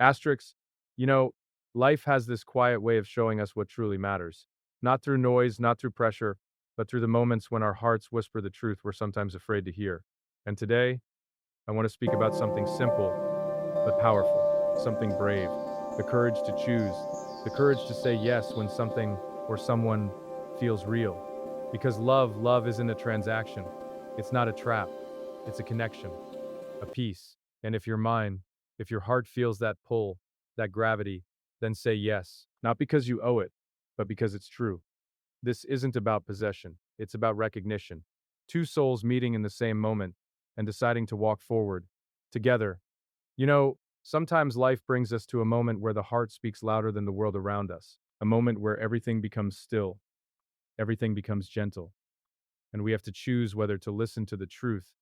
Asterix, you know, life has this quiet way of showing us what truly matters. Not through noise, not through pressure, but through the moments when our hearts whisper the truth we're sometimes afraid to hear. And today, I want to speak about something simple but powerful, something brave, the courage to choose, the courage to say yes when something or someone feels real. Because love isn't a transaction. It's not a trap. It's a connection, a peace. And if you're mine, if your heart feels that pull, that gravity, then say yes. Not because you owe it, but because it's true. This isn't about possession, it's about recognition. Two souls meeting in the same moment and deciding to walk forward together. Sometimes life brings us to a moment where the heart speaks louder than the world around us, a moment where everything becomes still, everything becomes gentle, and we have to choose whether to listen to the truth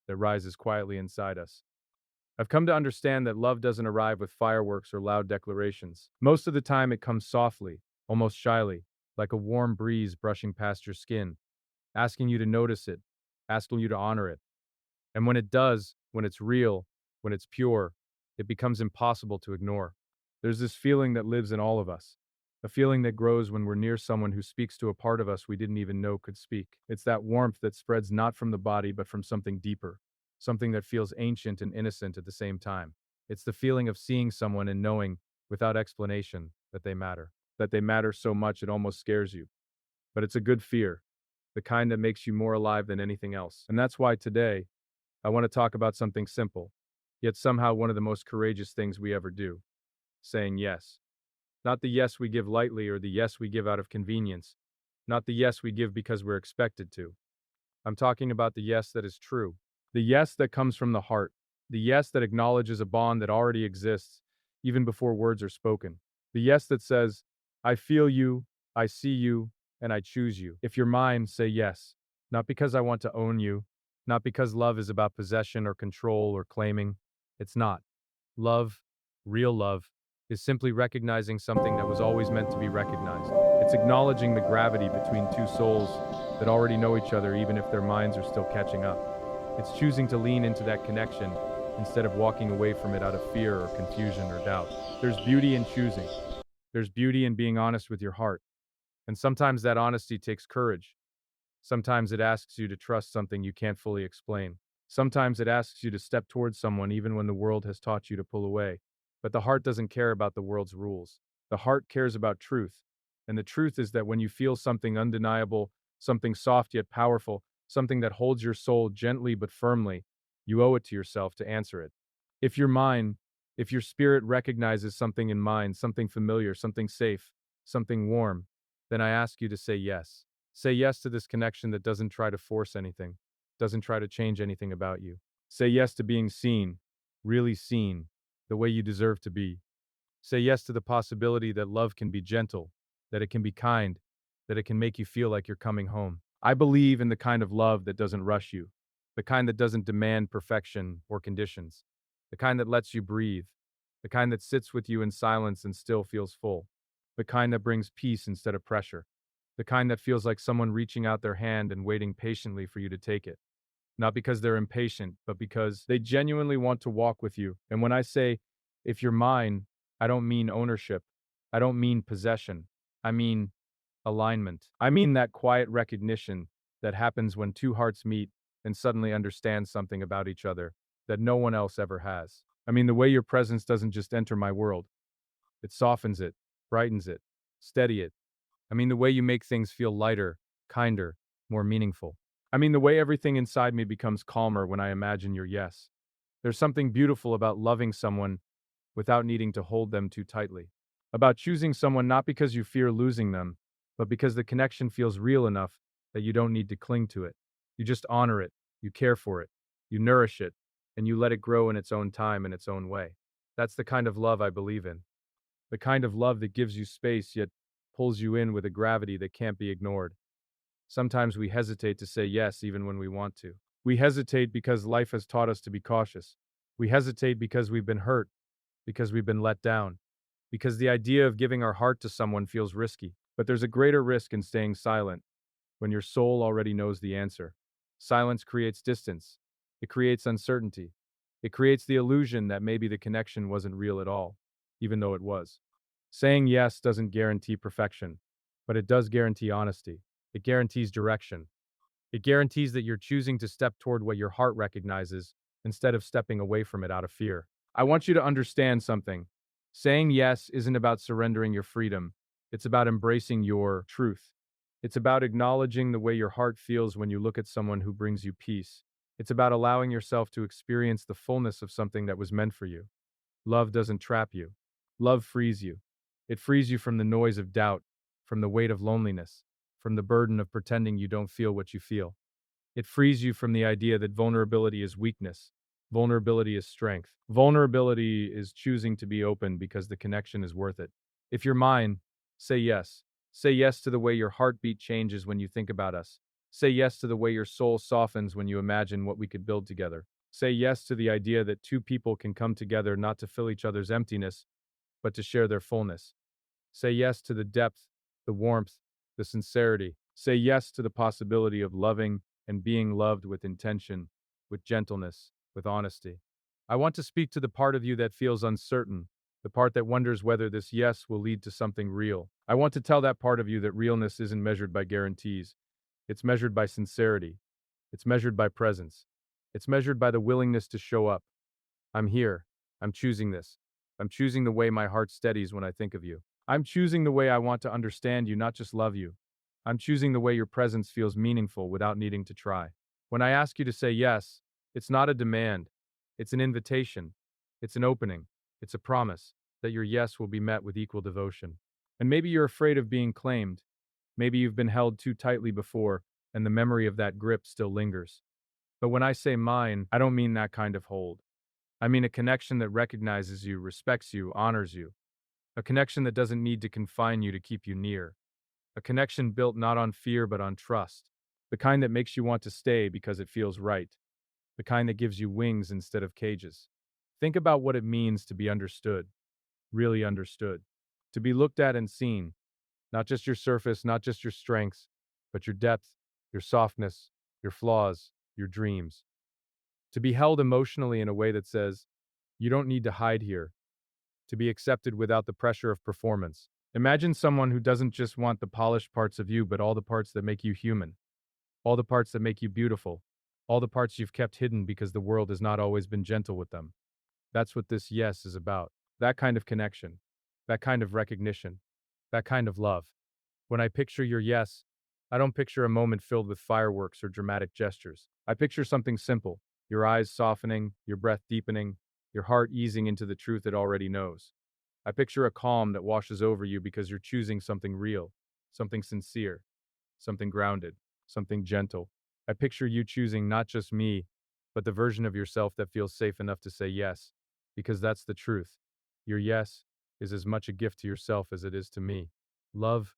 that rises quietly inside us. I've come to understand that love doesn't arrive with fireworks or loud declarations. Most of the time, it comes softly, almost shyly, like a warm breeze brushing past your skin, asking you to notice it, asking you to honor it. And when it does, when it's real, when it's pure, it becomes impossible to ignore. There's this feeling that lives in all of us, a feeling that grows when we're near someone who speaks to a part of us we didn't even know could speak. It's that warmth that spreads not from the body but from something deeper, something that feels ancient and innocent at the same time. It's the feeling of seeing someone and knowing, without explanation, that they matter so much it almost scares you. But it's a good fear, the kind that makes you more alive than anything else. And that's why today, I want to talk about something simple, yet somehow one of the most courageous things we ever do: saying yes. Not the yes we give lightly or the yes we give out of convenience, not the yes we give because we're expected to. I'm talking about the yes that is true, the yes that comes from the heart, the yes that acknowledges a bond that already exists, even before words are spoken. The yes that says, I feel you, I see you, and I choose you. If you're mine, say yes. Not because I want to own you, not because love is about possession or control or claiming. It's not. Love, real love, is simply recognizing something that was always meant to be recognized. It's acknowledging the gravity between two souls that already know each other even if their minds are still catching up. It's choosing to lean into that connection instead of walking away from it out of fear or confusion or doubt. There's beauty in choosing. There's beauty in being honest with your heart. And sometimes that honesty takes courage. Sometimes it asks you to trust something you can't fully explain. Sometimes it asks you to step towards someone even when the world has taught you to pull away. But the heart doesn't care about the world's rules. The heart cares about truth. And the truth is that when you feel something undeniable, something soft yet powerful, something that holds your soul gently but firmly, you owe it to yourself to answer it. If you're mine, if your spirit recognizes something in mine, something familiar, something safe, something warm, then I ask you to say yes. Say yes to this connection that doesn't try to force anything, doesn't try to change anything about you. Say yes to being seen, really seen, the way you deserve to be. Say yes to the possibility that love can be gentle, that it can be kind, that it can make you feel like you're coming home. I believe in the kind of love that doesn't rush you, the kind that doesn't demand perfection or conditions, the kind that lets you breathe, the kind that sits with you in silence and still feels full, the kind that brings peace instead of pressure, the kind that feels like someone reaching out their hand and waiting patiently for you to take it. Not because they're impatient, but because they genuinely want to walk with you. And when I say, if you're mine, I don't mean ownership. I don't mean possession. I mean alignment. I mean that quiet recognition that happens when two hearts meet and suddenly understand something about each other that no one else ever has. I mean the way your presence doesn't just enter my world, it softens it, brightens it, steady it. I mean the way you make things feel lighter, kinder, more meaningful. I mean the way everything inside me becomes calmer when I imagine your yes. There's something beautiful about loving someone without needing to hold them too tightly. About choosing someone not because you fear losing them, but because the connection feels real enough that you don't need to cling to it. You just honor it, you care for it, you nourish it, and you let it grow in its own time and its own way. That's the kind of love I believe in. The kind of love that gives you space yet pulls you in with a gravity that can't be ignored. Sometimes we hesitate to say yes even when we want to. We hesitate because life has taught us to be cautious. We hesitate because we've been hurt, because we've been let down, because the idea of giving our heart to someone feels risky. But there's a greater risk in staying silent when your soul already knows the answer. Silence creates distance. It creates uncertainty. It creates the illusion that maybe the connection wasn't real at all. even though it was. Saying yes doesn't guarantee perfection, but it does guarantee honesty. It guarantees direction. It guarantees that you're choosing to step toward what your heart recognizes instead of stepping away from it out of fear. I want you to understand something. Saying yes isn't about surrendering your freedom, it's about embracing your truth. It's about acknowledging the way your heart feels when you look at someone who brings you peace. It's about allowing yourself to experience the fullness of something that was meant for you. Love doesn't trap you. Love frees you. It frees you from the noise of doubt, from the weight of loneliness, from the burden of pretending you don't feel what you feel. It frees you from the idea that vulnerability is weakness. Vulnerability is strength. Vulnerability is choosing to be open because the connection is worth it. If you're mine, say yes. Say yes to the way your heartbeat changes when you think about us. Say yes to the way your soul softens when you imagine what we could build together. Say yes to the idea that two people can come together not to fill each other's emptiness, but to share their fullness. Say yes to the depth, the warmth, the sincerity. Say yes to the possibility of loving and being loved with intention, with gentleness, with honesty. I want to speak to the part of you that feels uncertain, the part that wonders whether this yes will lead to something real. I want to tell that part of you that realness isn't measured by guarantees. It's measured by sincerity. It's measured by presence. It's measured by the willingness to show up. I'm here. I'm choosing this. I'm choosing the way my heart steadies when I think of you. I'm choosing the way I want to understand you, not just love you. I'm choosing the way your presence feels meaningful without needing to try. When I ask you to say yes, it's not a demand. It's an invitation. It's an opening. It's a promise that your yes will be met with equal devotion. And maybe you're afraid of being claimed. Maybe you've been held too tightly before, and the memory of that grip still lingers. But when I say mine, I don't mean that kind of hold. I mean a connection that recognizes you, respects you, honors you. A connection that doesn't need to confine you to keep you near. A connection built not on fear but on trust. The kind that makes you want to stay because it feels right. The kind that gives you wings instead of cages. Think about what it means to be understood, really understood. To be looked at and seen, not just your surface, not just your strengths, but your depth, your softness, your flaws, your dreams. To be held emotionally in a way that says, you don't need to hide here, to be accepted without the pressure of performance. Imagine someone who doesn't just want the polished parts of you, but all the parts that make you human, all the parts that make you beautiful, all the parts you've kept hidden because the world has not always been gentle with them. That's what this yes is about. That kind of connection, that kind of recognition, that kind of love. When I picture your yes, I don't picture a moment filled with fireworks or dramatic gestures. I picture something simple, your eyes softening, your breath deepening, your heart easing into the truth it already knows. I picture a calm that washes over you because you're choosing something real, something sincere, something grounded, something gentle. I picture you choosing not just me, but the version of yourself that feels safe enough to say yes, because that's the truth. Your yes is as much a gift to yourself as it is to me. Love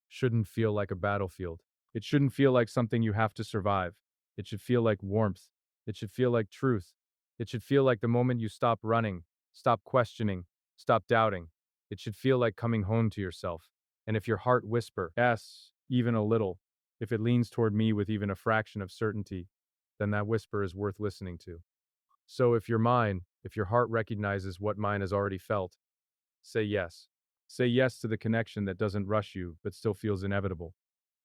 shouldn't feel like a battlefield. It shouldn't feel like something you have to survive. It should feel like warmth. It should feel like truth. It should feel like the moment you stop running, stop questioning, stop doubting. It should feel like coming home to yourself. And if your heart whisper, yes, even a little, if it leans toward me with even a fraction of certainty, then that whisper is worth listening to. So if you're mine, if your heart recognizes what mine has already felt, say yes. Say yes to the connection that doesn't rush you but still feels inevitable.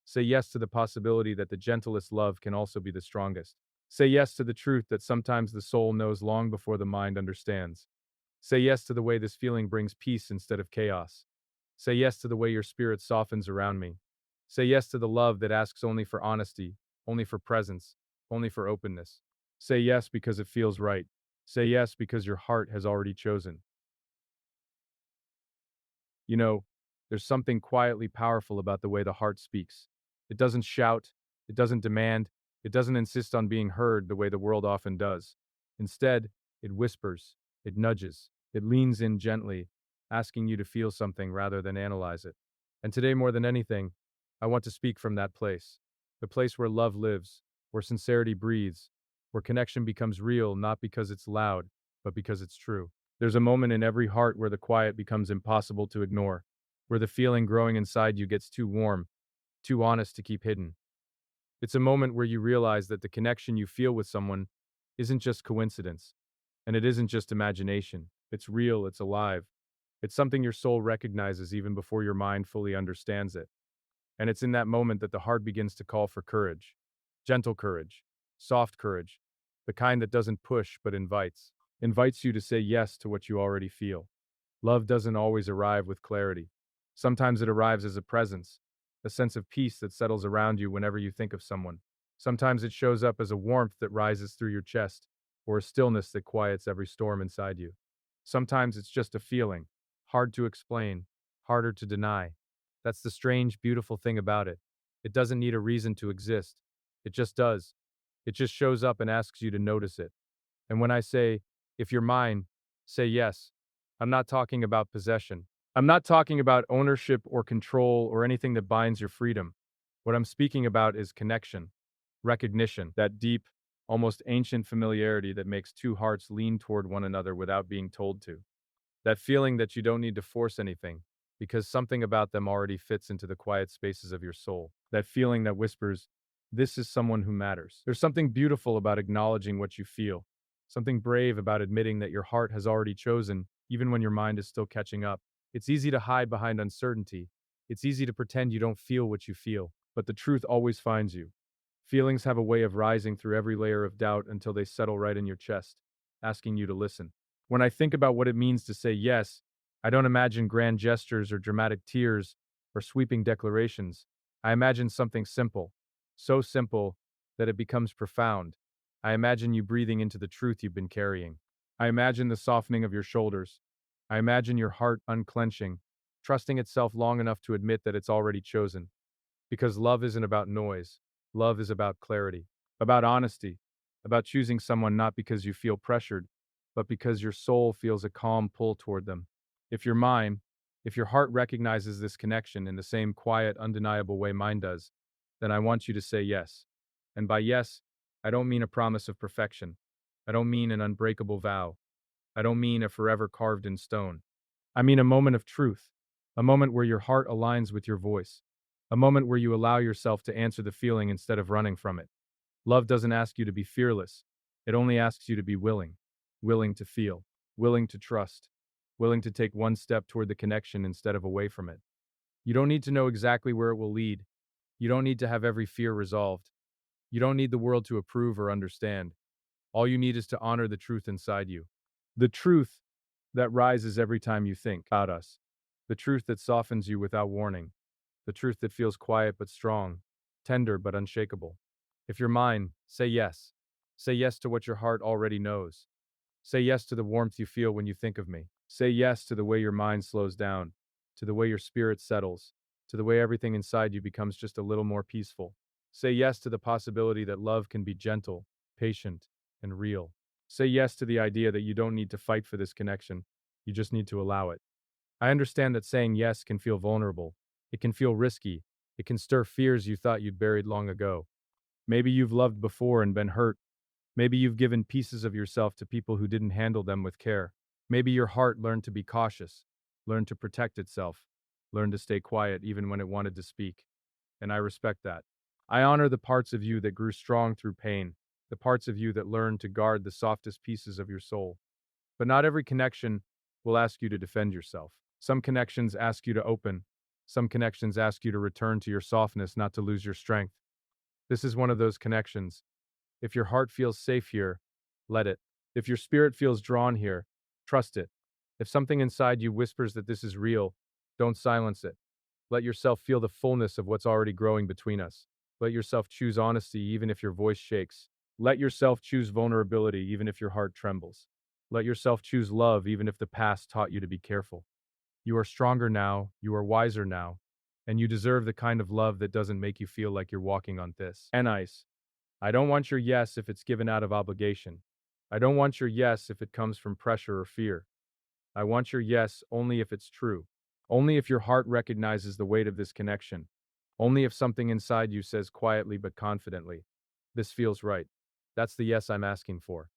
Say yes to the possibility that the gentlest love can also be the strongest. Say yes to the truth that sometimes the soul knows long before the mind understands. Say yes to the way this feeling brings peace instead of chaos. Say yes to the way your spirit softens around me. Say yes to the love that asks only for honesty, only for presence, only for openness. Say yes because it feels right. Say yes because your heart has already chosen. You know, there's something quietly powerful about the way the heart speaks. It doesn't shout, it doesn't demand, it doesn't insist on being heard the way the world often does. Instead, it whispers, it nudges, it leans in gently, asking you to feel something rather than analyze it. And today, more than anything, I want to speak from that place. The place where love lives, where sincerity breathes, where connection becomes real not because it's loud, but because it's true. There's a moment in every heart where the quiet becomes impossible to ignore, where the feeling growing inside you gets too warm, too honest to keep hidden. It's a moment where you realize that the connection you feel with someone isn't just coincidence, and it isn't just imagination. It's real, it's alive, It's something your soul recognizes even before your mind fully understands it. And it's in that moment that the heart begins to call for courage. Gentle courage, soft courage, the kind that doesn't push but invites. Invites you to say yes to what you already feel. Love doesn't always arrive with clarity. Sometimes it arrives as a presence, a sense of peace that settles around you whenever you think of someone. Sometimes it shows up as a warmth that rises through your chest, or a stillness that quiets every storm inside you. Sometimes it's just a feeling, hard to explain, harder to deny. That's the strange, beautiful thing about it. It doesn't need a reason to exist. It just does. It just shows up and asks you to notice it. And when I say, if you're mine, say yes. I'm not talking about possession. I'm not talking about ownership or control or anything that binds your freedom. What I'm speaking about is connection, recognition, that deep, almost ancient familiarity that makes two hearts lean toward one another without being told to. That feeling that you don't need to force anything, because something about them already fits into the quiet spaces of your soul. That feeling that whispers, this is someone who matters. There's something beautiful about acknowledging what you feel, something brave about admitting that your heart has already chosen, even when your mind is still catching up. It's easy to hide behind uncertainty. It's easy to pretend you don't feel what you feel, but the truth always finds you. Feelings have a way of rising through every layer of doubt until they settle right in your chest, asking you to listen. When I think about what it means to say yes, I don't imagine grand gestures or dramatic tears or sweeping declarations. I imagine something simple, so simple that it becomes profound. I imagine you breathing into the truth you've been carrying. I imagine the softening of your shoulders. I imagine your heart unclenching, trusting itself long enough to admit that it's already chosen. Because love isn't about noise. Love is about clarity, about honesty, about choosing someone not because you feel pressured, but because your soul feels a calm pull toward them. If you're mine, if your heart recognizes this connection in the same quiet, undeniable way mine does, then I want you to say yes. And by yes, I don't mean a promise of perfection. I don't mean an unbreakable vow. I don't mean a forever carved in stone. I mean a moment of truth, a moment where your heart aligns with your voice, a moment where you allow yourself to answer the feeling instead of running from it. Love doesn't ask you to be fearless, it only asks you to be willing, willing to feel, willing to trust, willing to take one step toward the connection instead of away from it. You don't need to know exactly where it will lead. You don't need to have every fear resolved. You don't need the world to approve or understand. All you need is to honor the truth inside you. The truth that rises every time you think about us. The truth that softens you without warning. The truth that feels quiet but strong, tender but unshakable. If you're mine, say yes. Say yes to what your heart already knows. Say yes to the warmth you feel when you think of me. Say yes to the way your mind slows down, to the way your spirit settles, to the way everything inside you becomes just a little more peaceful. Say yes to the possibility that love can be gentle, patient, and real. Say yes to the idea that you don't need to fight for this connection, you just need to allow it. I understand that saying yes can feel vulnerable. It can feel risky. It can stir fears you thought you'd buried long ago. Maybe you've loved before and been hurt. Maybe you've given pieces of yourself to people who didn't handle them with care. Maybe your heart learned to be cautious, learned to protect itself, learned to stay quiet even when it wanted to speak. And I respect that. I honor the parts of you that grew strong through pain, the parts of you that learned to guard the softest pieces of your soul. But not every connection will ask you to defend yourself. Some connections ask you to open. Some connections ask you to return to your softness, not to lose your strength. This is one of those connections. If your heart feels safe here, let it. If your spirit feels drawn here, trust it. If something inside you whispers that this is real, don't silence it. Let yourself feel the fullness of what's already growing between us. Let yourself choose honesty even if your voice shakes. Let yourself choose vulnerability even if your heart trembles. Let yourself choose love even if the past taught you to be careful. You are stronger now, you are wiser now, and you deserve the kind of love that doesn't make you feel like you're walking on thin ice. I don't want your yes if it's given out of obligation. I don't want your yes if it comes from pressure or fear. I want your yes only if it's true. Only if your heart recognizes the weight of this connection. Only if something inside you says quietly but confidently, this feels right. That's the yes I'm asking for.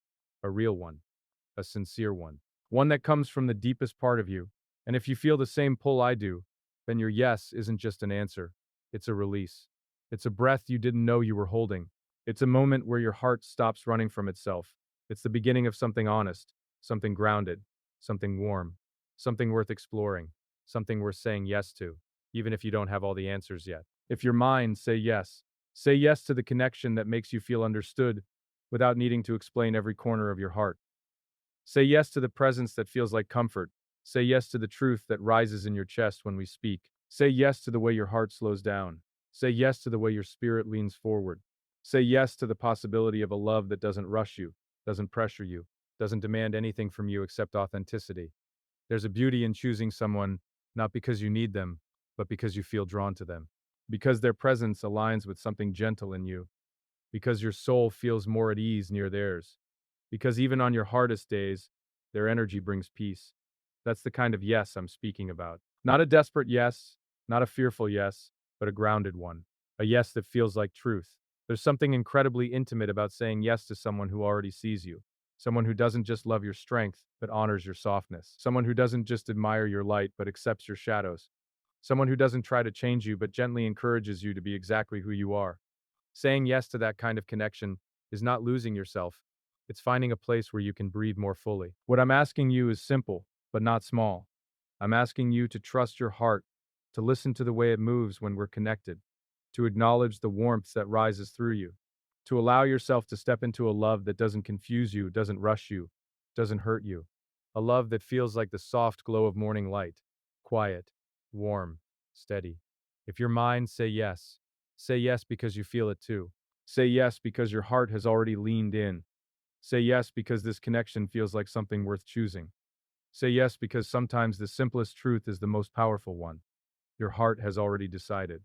A real one. A sincere one. One that comes from the deepest part of you. And if you feel the same pull I do, then your yes isn't just an answer. It's a release. It's a breath you didn't know you were holding. It's a moment where your heart stops running from itself. It's the beginning of something honest, something grounded, something warm, something worth exploring, something worth saying yes to, even if you don't have all the answers yet. If your mind, say yes. Say yes to the connection that makes you feel understood without needing to explain every corner of your heart. Say yes to the presence that feels like comfort. Say yes to the truth that rises in your chest when we speak. Say yes to the way your heart slows down. Say yes to the way your spirit leans forward. Say yes to the possibility of a love that doesn't rush you, doesn't pressure you, doesn't demand anything from you except authenticity. There's a beauty in choosing someone not because you need them, but because you feel drawn to them. Because their presence aligns with something gentle in you. Because your soul feels more at ease near theirs. Because even on your hardest days, their energy brings peace. That's the kind of yes I'm speaking about. Not a desperate yes, not a fearful yes, but a grounded one. A yes that feels like truth. There's something incredibly intimate about saying yes to someone who already sees you. Someone who doesn't just love your strength, but honors your softness. Someone who doesn't just admire your light, but accepts your shadows. Someone who doesn't try to change you, but gently encourages you to be exactly who you are. Saying yes to that kind of connection is not losing yourself. It's finding a place where you can breathe more fully. What I'm asking you is simple, but not small. I'm asking you to trust your heart, to listen to the way it moves when we're connected, to acknowledge the warmth that rises through you, to allow yourself to step into a love that doesn't confuse you, doesn't rush you, doesn't hurt you. A love that feels like the soft glow of morning light, quiet, warm, steady. If your mind say yes because you feel it too. Say yes because your heart has already leaned in. Say yes because this connection feels like something worth choosing. Say yes because sometimes the simplest truth is the most powerful one. Your heart has already decided.